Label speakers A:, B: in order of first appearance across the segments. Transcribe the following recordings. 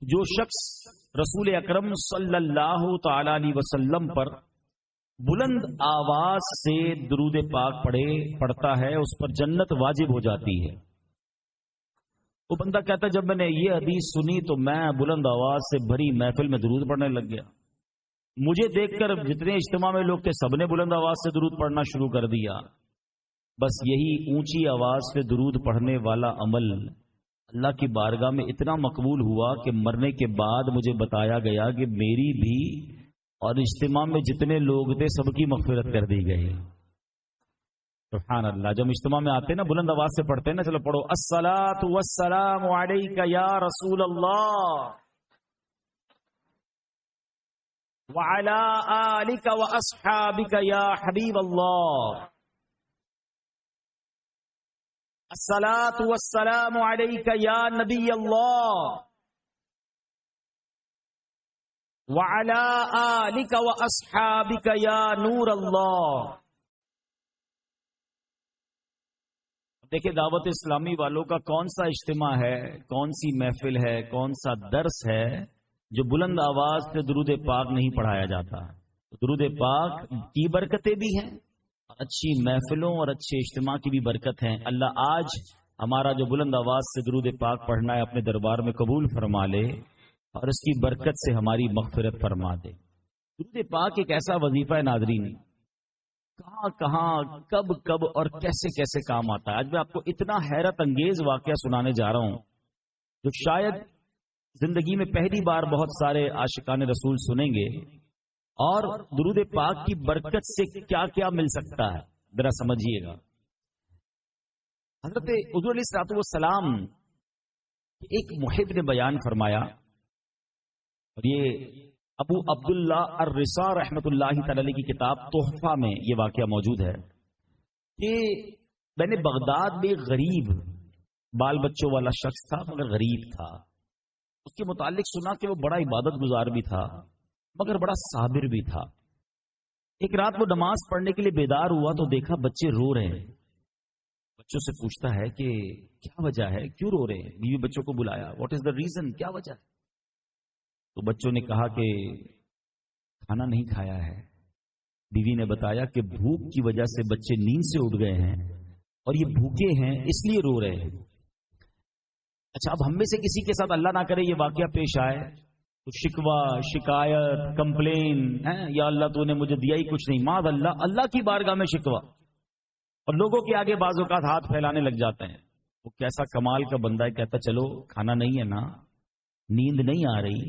A: جو شخص رسول اکرم صلی اللہ تعالی علیہ وسلم پر بلند آواز سے درود پاک پڑھتا ہے اس پر جنت واجب ہو جاتی ہے۔ وہ بندہ کہتا ہے جب میں نے یہ حدیث سنی تو میں بلند آواز سے بھری محفل میں درود پڑھنے لگ گیا، مجھے دیکھ کر جتنے اجتماع میں لوگ تھے سب نے بلند آواز سے درود پڑھنا شروع کر دیا۔ بس یہی اونچی آواز سے درود پڑھنے والا عمل اللہ کی بارگاہ میں اتنا مقبول ہوا کہ مرنے کے بعد مجھے بتایا گیا کہ میری بھی اور اجتماع میں جتنے لوگ تھے سب کی مغفرت کر دی گئی۔ سبحان اللہ۔ جب اجتماع میں آتے ہیں نا بلند آواز سے پڑھتے ہیں نا، چلو پڑھو الصلاۃ والسلام علیک یا رسول اللہ وعلی آلک واصحابک یا حبیب اللہ، الصلاۃ والسلام علیک یا نبی اللہ وعلی آلک واصحابک یا نور اللہ۔ دیکھیں دعوت اسلامی والوں کا کون سا اجتماع ہے، کون سی محفل ہے، کون سا درس ہے جو بلند آواز سے درود پاک نہیں پڑھایا جاتا۔ درود پاک کی برکتیں بھی ہیں، اچھی محفلوں اور اچھے اجتماع کی بھی برکت ہیں۔ اللہ آج ہمارا جو بلند آواز سے درود پاک پڑھنا ہے اپنے دربار میں قبول فرما لے اور اس کی برکت سے ہماری مغفرت فرما دے۔ درود پاک ایک ایسا وظیفہ ہے ناظرین، کہاں کہاں کب کب اور کیسے کیسے کام آتا ہے۔ آج میں آپ کو اتنا حیرت انگیز واقعہ سنانے جا رہا ہوں جو شاید زندگی میں پہلی بار بہت سارے عاشقان رسول سنیں گے، اور درود پاک کی برکت سے کیا کیا مل سکتا ہے ذرا سمجھیے گا۔ حضرت حضور علیہ الصلوۃ والسلام ایک محب نے بیان فرمایا، اور یہ ابو عبداللہ الرضا رحمۃ اللہ تعالی کی کتاب تحفہ میں یہ واقعہ موجود ہے کہ میں نے بغداد میں غریب بال بچوں والا شخص تھا مگر غریب تھا، اس کے متعلق سنا کہ وہ بڑا عبادت گزار بھی تھا مگر بڑا صابر بھی تھا۔ ایک رات وہ نماز پڑھنے کے لیے بیدار ہوا تو دیکھا بچے رو رہے ہیں۔ بچوں سے پوچھتا ہے کہ کیا وجہ ہے، کیوں رو رہے ہیں؟ بیوی بچوں کو بلایا، واٹ از دا ریزن، کیا وجہ ہے؟ تو بچوں نے کہا کہ کھانا نہیں کھایا ہے۔ بیوی نے بتایا کہ بھوک کی وجہ سے بچے نیند سے اٹھ گئے ہیں اور یہ بھوکے ہیں اس لیے رو رہے ہیں۔ اچھا اب ہم میں سے کسی کے ساتھ اللہ نہ کرے یہ واقعہ پیش آئے تو شکوہ، شکایت، کمپلین ہے، یا اللہ تو نے مجھے دیا ہی کچھ نہیں، معاذ اللہ، اللہ کی بارگاہ میں شکوہ، اور لوگوں کے آگے بعض اوقات ہاتھ پھیلانے لگ جاتے ہیں۔ وہ کیسا کمال کا بندہ ہے، کہتا چلو کھانا نہیں ہے نا، نیند نہیں آ رہی،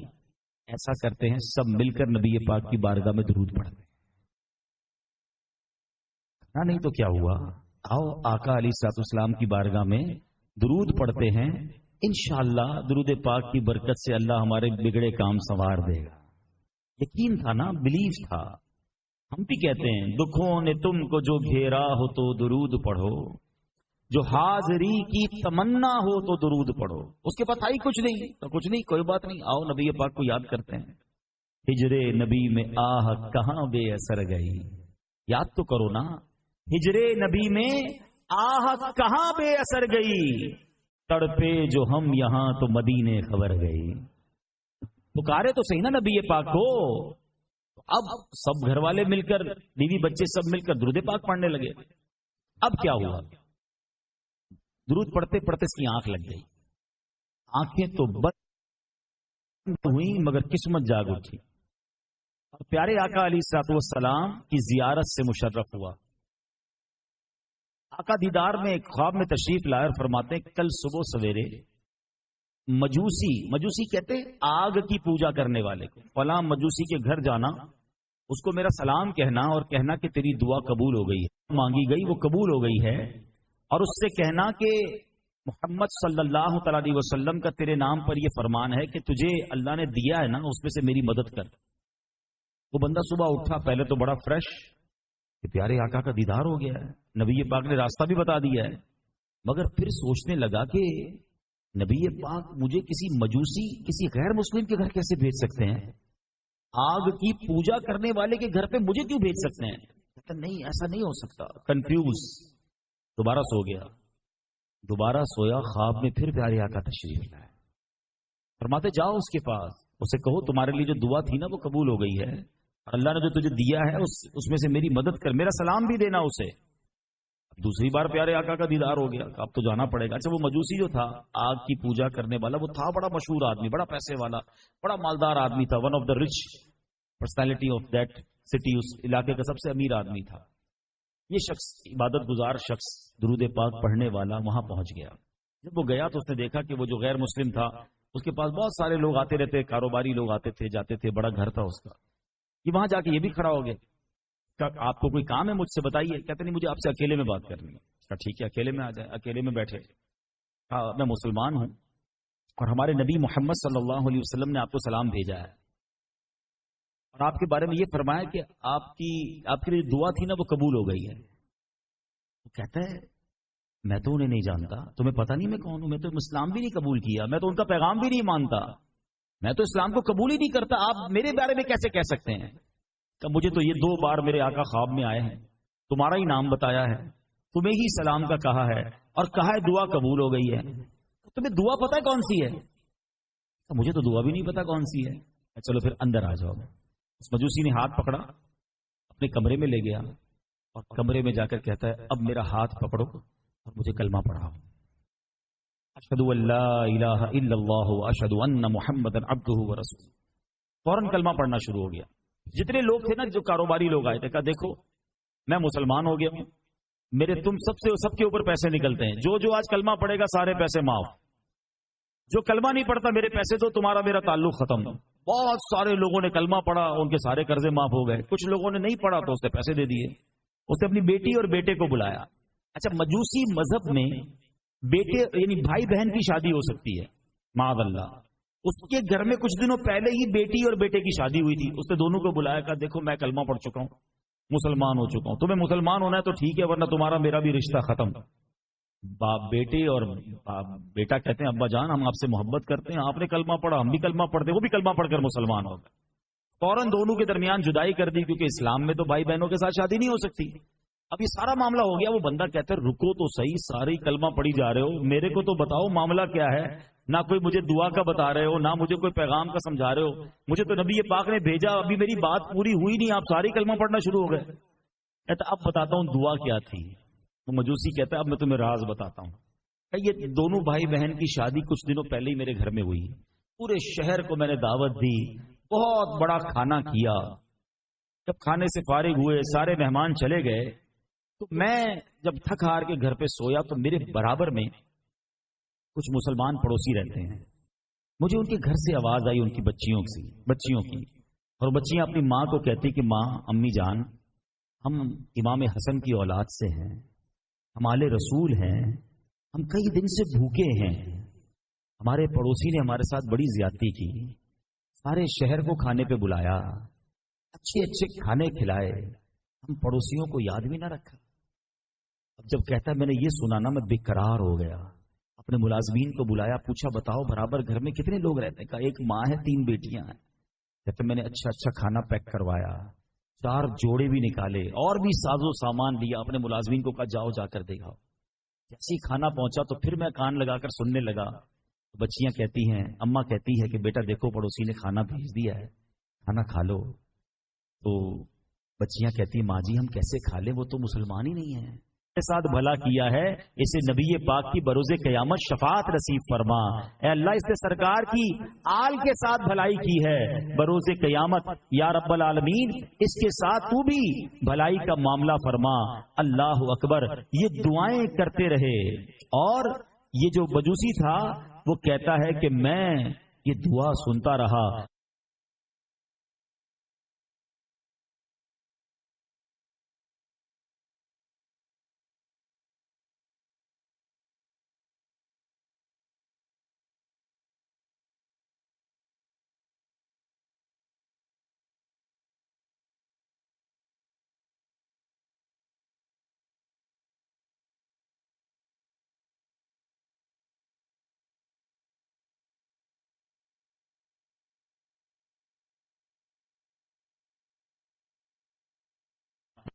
A: ایسا کرتے ہیں سب مل کر نبی پاک کی بارگاہ میں درود پڑھتے ہیں۔ کھانا نہیں تو کیا ہوا، آؤ آقا علیہ الصلوۃ والسلام کی بارگاہ میں درود پڑھتے ہیں، انشاءاللہ درود پاک کی برکت سے اللہ ہمارے بگڑے کام سنوار دے گا۔ یقین تھا نا، بلیف تھا۔ ہم بھی کہتے ہیں دکھوں نے تم کو جو گھیرا ہو تو درود پڑھو، جو حاضری کی تمنا ہو تو درود پڑھو۔ اس کے پتہ ہی کچھ نہیں تو کچھ نہیں، کوئی بات نہیں، آؤ نبی پاک کو یاد کرتے ہیں۔ ہجرے نبی میں آہ کہاں بے اثر گئی، یاد تو کرو نا، ہجرے نبی میں آہ کہاں بے اثر گئی، تڑپے جو ہم یہاں تو مدینے خبر گئی۔ پکارے تو صحیح نا نبی پاک کو۔ اب سب گھر والے مل کر، بیوی بچے سب مل کر درود پاک پڑھنے لگے۔ اب کیا ہوا، درود پڑھتے پڑھتے اس کی آنکھ لگ گئی، آنکھیں تو بند ہوئی مگر قسمت جاگ اٹھی، اور پیارے آقا علیہ الصلوۃ والسلام کی زیارت سے مشرف ہوا۔ آقا دیدار میں ایک خواب میں تشریف لائے اور فرماتے ہیں کل صبح سویرے مجوسی کہتے آگ کی پوجا کرنے والے کو، فلاں مجوسی کے گھر جانا، اس کو میرا سلام کہنا اور کہنا کہ تیری دعا قبول ہو گئی ہے، مانگی گئی وہ قبول ہو گئی ہے، اور اس سے کہنا کہ محمد صلی اللہ تعالی علیہ وسلم کا تیرے نام پر یہ فرمان ہے کہ تجھے اللہ نے دیا ہے نا، اس میں سے میری مدد کر۔ وہ بندہ صبح اٹھا، پہلے تو بڑا فریش کہ پیارے آقا کا دیدار ہو گیا ہے، نبی پاک نے راستہ بھی بتا دیا ہے، مگر پھر سوچنے لگا کہ نبی پاک مجھے کسی مجوسی، کسی غیر مسلم کے گھر کیسے بھیج سکتے ہیں؟ آگ کی پوجا کرنے والے کے گھر پہ مجھے کیوں بھیج سکتے ہیں؟ کہتا نہیں، ایسا نہیں ہو سکتا، کنفیوز۔ دوبارہ سو گیا، دوبارہ سویا، خواب میں پھر پیارے آقا تشریف لائے۔ فرماتے جاؤ اس کے پاس، اسے کہو تمہارے لیے جو دعا تھی نا وہ قبول ہو گئی ہے، اور اللہ نے جو تجھے دیا ہے اس میں سے میری مدد کر، میرا سلام بھی دینا اسے۔ دوسری بار پیارے آقا کا دیدار ہو گیا، اب تو جانا پڑے گا۔ اچھا وہ مجوسی جو تھا آگ کی پوجا کرنے والا، وہ تھا بڑا مشہور آدمی، بڑا پیسے والا، بڑا مالدار آدمی تھا، one of the rich personality of that city, اس علاقے کا سب سے امیر آدمی تھا۔ یہ شخص عبادت گزار شخص، درود پاک پڑھنے والا، وہاں پہنچ گیا۔ جب وہ گیا تو اس نے دیکھا کہ وہ جو غیر مسلم تھا اس کے پاس بہت سارے لوگ آتے رہتے، کاروباری لوگ آتے تھے جاتے تھے، بڑا گھر تھا اس کا۔ یہ وہاں جا کے یہ بھی کھڑا ہو گیا کہ آپ کو کوئی کام ہے مجھ سے بتائیے۔ کہتے نہیں مجھے آپ سے اکیلے میں بات کرنی ہے۔ کہا ٹھیک ہے اکیلے میں آ جائے، اکیلے میں بیٹھے۔ کہا میں مسلمان ہوں اور ہمارے نبی محمد صلی اللہ علیہ وسلم نے آپ کو سلام بھیجا ہے، اور آپ کے بارے میں یہ فرمایا کہ آپ کے لیے دعا تھی نا وہ قبول ہو گئی ہے۔ وہ کہتا ہے میں تو انہیں نہیں جانتا، تمہیں پتہ نہیں میں کون ہوں، میں تو اسلام بھی نہیں قبول کیا، میں تو ان کا پیغام بھی نہیں مانتا، میں تو اسلام کو قبول ہی نہیں کرتا، آپ میرے بارے میں کیسے کہہ سکتے ہیں؟ کہ مجھے تو یہ 2 بار میرے آقا خواب میں آئے ہیں، تمہارا ہی نام بتایا ہے، تمہیں ہی سلام کا کہا ہے، اور کہا ہے دعا قبول ہو گئی ہے، تمہیں دعا پتہ ہے کون سی ہے؟ مجھے تو دعا بھی نہیں پتا کون سی ہے۔ چلو پھر اندر آ جاؤ۔ اس مجوسی نے ہاتھ پکڑا، اپنے کمرے میں لے گیا، اور کمرے میں جا کر کہتا ہے اب میرا ہاتھ پکڑو اور مجھے کلمہ پڑھاؤ، اشہد ان لا الہ الا اللہ واشہد ان محمد عبدہ ورسولہ۔ فوراً کلمہ پڑھنا شروع ہو گیا۔ جتنے لوگ تھے نا، جو کاروباری لوگ آئے تھے، کہا دیکھو میں مسلمان ہو گیا ہوں، میرے تم سب کے اوپر پیسے نکلتے ہیں، جو آج کلمہ پڑھے گا سارے پیسے معاف، جو کلمہ نہیں پڑھتا میرے پیسے دو، تمہارا میرا تعلق ختم۔ بہت سارے لوگوں نے کلمہ پڑھا، ان کے سارے قرضے معاف ہو گئے۔ کچھ لوگوں نے نہیں پڑھا تو اس نے پیسے دے دیے۔ اس نے اپنی بیٹی اور بیٹے کو بلایا۔ اچھا مجوسی مذہب میں بیٹے یعنی بھائی بہن کی شادی ہو سکتی ہے، معاذ اللہ۔ اس کے گھر میں کچھ دنوں پہلے ہی بیٹی اور بیٹے کی شادی ہوئی تھی، اس نے دونوں کو بلایا، کہا دیکھو میں کلمہ پڑھ چکا ہوں، مسلمان ہو چکا ہوں، تمہیں مسلمان ہونا ہے تو ٹھیک ہے، ورنہ تمہارا میرا بھی رشتہ ختم۔ باپ بیٹے اور بیٹا کہتے ہیں ابا جان ہم آپ سے محبت کرتے ہیں، آپ نے کلمہ پڑھا ہم بھی کلمہ پڑھتے ہیں، وہ بھی کلمہ پڑھ کر مسلمان ہو گئے۔ فوراً دونوں کے درمیان جدائی کر دی، کیونکہ اسلام میں تو بھائی بہنوں کے ساتھ شادی نہیں ہو سکتی۔ اب یہ سارا معاملہ ہو گیا۔ وہ بندہ کہتا ہے رکو تو صحیح، ساری کلمہ پڑھی جا رہے ہو، میرے کو تو بتاؤ معاملہ کیا ہے؟ نہ کوئی مجھے دعا کا بتا رہے ہو، نہ مجھے کوئی پیغام کا سمجھا رہے ہو، مجھے تو نبی پاک نے بھیجا، ابھی میری بات پوری ہوئی نہیں، آپ ساری کلمہ پڑھنا شروع ہو گئے۔ کہتا اب بتاتا ہوں دعا کیا تھی۔ وہ مجوسی کہتا ہے اب میں تمہیں راز بتاتا ہوں۔ یہ دونوں بھائی بہن کی شادی کچھ دنوں پہلے ہی میرے گھر میں ہوئی، پورے شہر کو میں نے دعوت دی، بہت بڑا کھانا کیا۔ جب کھانے سے فارغ ہوئے، سارے مہمان چلے گئے، تو میں جب تھک ہار کے گھر پہ سویا تو میرے برابر میں کچھ مسلمان پڑوسی رہتے ہیں، مجھے ان کے گھر سے آواز آئی، ان کی بچیوں کی، اور بچیاں اپنی ماں کو کہتی کہ ماں، امی جان، ہم امام حسن کی اولاد سے ہیں، ہم آل رسول ہیں، ہم کئی دن سے بھوکے ہیں، ہمارے پڑوسی نے ہمارے ساتھ بڑی زیادتی کی، سارے شہر کو کھانے پہ بلایا، اچھے اچھے کھانے کھلائے، ہم پڑوسیوں کو یاد بھی نہ رکھا۔ اب جب کہتا ہے میں نے یہ سنا نا، میں بے قرار ہو گیا، اپنے ملازمین کو بلایا، پوچھا بتاؤ برابر گھر میں کتنے لوگ رہتے ہیں؟ کہا ایک ماں ہے، 3 بیٹیاں ہیں۔ کہتے میں نے اچھا کھانا پیک کروایا، 4 جوڑے بھی نکالے، اور بھی ساز و سامان لیا، اپنے ملازمین کو کہا جاؤ جا کر دیکھاؤ۔ جیسے ہی کھانا پہنچا تو پھر میں کان لگا کر سننے لگا۔ بچیاں کہتی ہیں، اماں کہتی ہے کہ بیٹا دیکھو پڑوسی نے کھانا بھیج دیا ہے، کھانا کھا لو۔ تو بچیاں کہتی ہیں ماں جی ہم کیسے کھا لیں، وہ تو مسلمان ہی نہیں ہے۔ کے ساتھ بھلا کیا ہے، اسے نبی پاک کی بروز قیامت شفاعت نصیب فرما۔ اے اللہ اس نے سرکار کی آل کے ساتھ بھلائی کی ہے بروز قیامت، یا رب العالمین اس کے ساتھ تو بھی بھلائی کا معاملہ فرما۔ اللہ اکبر۔ یہ دعائیں کرتے رہے، اور یہ جو مجوسی تھا وہ کہتا ہے کہ میں یہ دعا سنتا رہا۔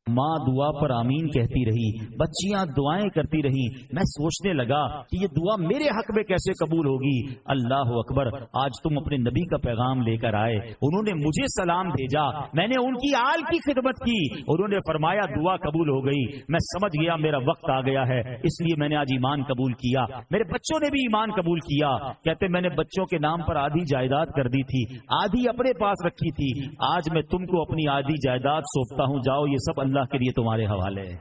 A: ماں دعا پر آمین کہتی رہی، بچیاں دعائیں کرتی رہی۔ میں سوچنے لگا کہ یہ دعا میرے حق میں کیسے قبول ہوگی۔ اللہ اکبر، آج تم اپنے نبی کا پیغام لے کر آئے، انہوں نے مجھے سلام بھیجا، میں نے ان کی آل کی خدمت کی، انہوں نے فرمایا دعا قبول ہو گئی۔ میں سمجھ گیا میرا وقت آ گیا ہے، اس لیے میں نے آج ایمان قبول کیا۔ میرے بچوں نے بھی ایمان قبول کیا۔ کہتے میں نے بچوں کے نام پر آدھی جائیداد کر دی تھی، آدھی اپنے پاس رکھی تھی، آج میں تم کو اپنی آدھی جائیداد سونپتا ہوں، جاؤ یہ سب اللہ کے لیے تمہارے حوالے ہے۔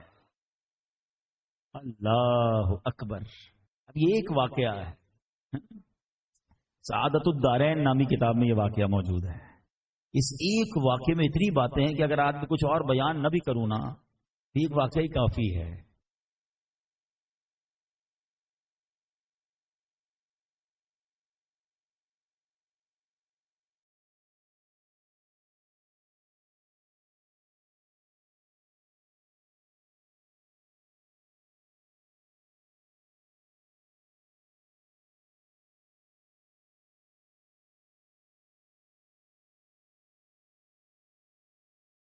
A: اللہ اکبر۔ اب یہ ایک واقعہ ہے، سعادت الدارین نامی کتاب میں یہ واقعہ موجود ہے۔ اس ایک واقعے میں اتنی باتیں ہیں کہ اگر آدمی کچھ اور بیان نہ بھی کروں نا، ایک واقعہ ہی کافی ہے۔